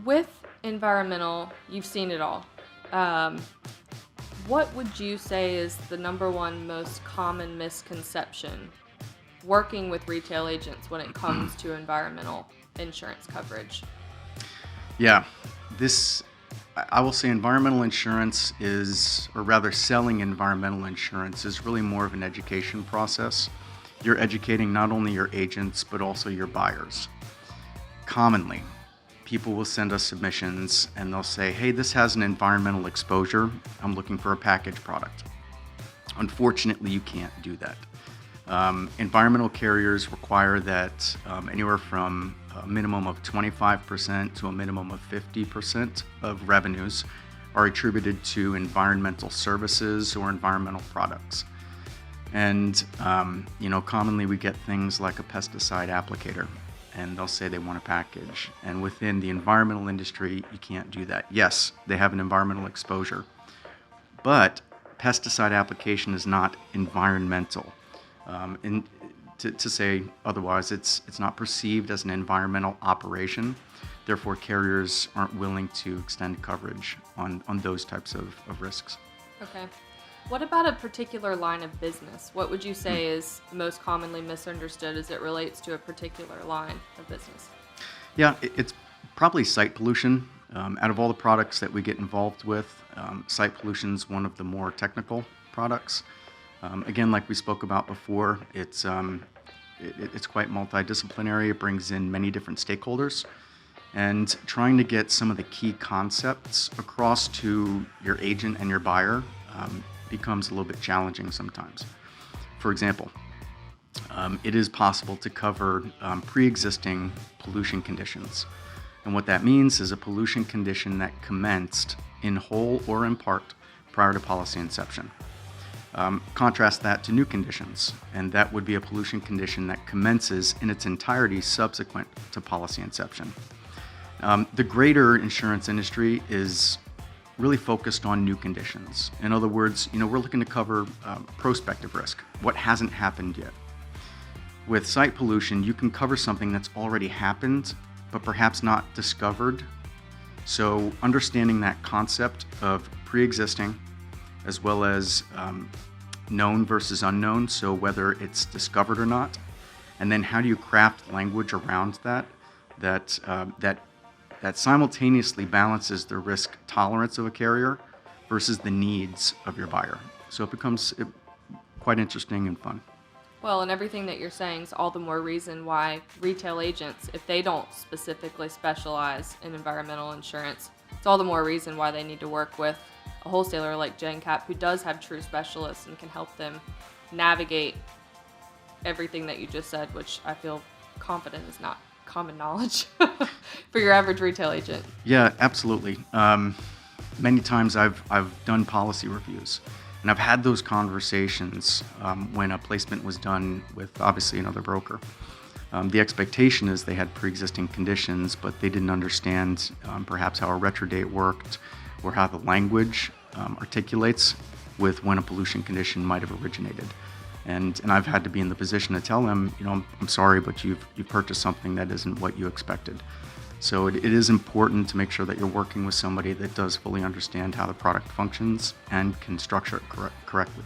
With environmental, you've seen it all. Um, what would you say is the number one most common misconception working with retail agents when it comes to environmental insurance coverage? Yeah, this, I will say environmental insurance is, or rather selling environmental insurance is really more of an education process. You're educating not only your agents, but also your buyers. Commonly, people will send us submissions and they'll say, hey, this has an environmental exposure. I'm looking for a package product. Unfortunately, you can't do that. Environmental carriers require that anywhere from a minimum of 25% to a minimum of 50% of revenues are attributed to environmental services or environmental products. And, commonly we get things like a pesticide applicator, and they'll say they want a package. And within the environmental industry, you can't do that. Yes, they have an environmental exposure, but pesticide application is not environmental. And to say otherwise, it's not perceived as an environmental operation. Therefore, carriers aren't willing to extend coverage on those types of risks. Okay. What about a particular line of business? What would you say is most commonly misunderstood as it relates to a particular line of business? Yeah, it's probably site pollution. Out of all the products that we get involved with, site pollution is one of the more technical products. Again, like we spoke about before, it's quite multidisciplinary. It brings in many different stakeholders, and trying to get some of the key concepts across to your agent and your buyer becomes a little bit challenging sometimes. For example, it is possible to cover pre-existing pollution conditions. And what that means is a pollution condition that commenced in whole or in part prior to policy inception. Contrast that to new conditions, and that would be a pollution condition that commences in its entirety subsequent to policy inception. The greater insurance industry is really focused on new conditions. In other words, we're looking to cover prospective risk, what hasn't happened yet. With site pollution, you can cover something that's already happened, but perhaps not discovered. So understanding that concept of pre-existing, as well as known versus unknown, so whether it's discovered or not, and then how do you craft language around that simultaneously balances the risk tolerance of a carrier versus the needs of your buyer. So it becomes quite interesting and fun. Well, and everything that you're saying is all the more reason why retail agents, if they don't specifically specialize in environmental insurance, it's all the more reason why they need to work with a wholesaler like Jencap, who does have true specialists and can help them navigate everything that you just said, which I feel confident is not common knowledge for your average retail agent. Yeah, absolutely. Many times I've done policy reviews, and I've had those conversations when a placement was done with obviously another broker. The expectation is they had pre-existing conditions, but they didn't understand perhaps how a retro date worked or how the language articulates with when a pollution condition might have originated. And I've had to be in the position to tell them, I'm sorry, but you've purchased something that isn't what you expected. So it is important to make sure that you're working with somebody that does fully understand how the product functions and can structure it correctly.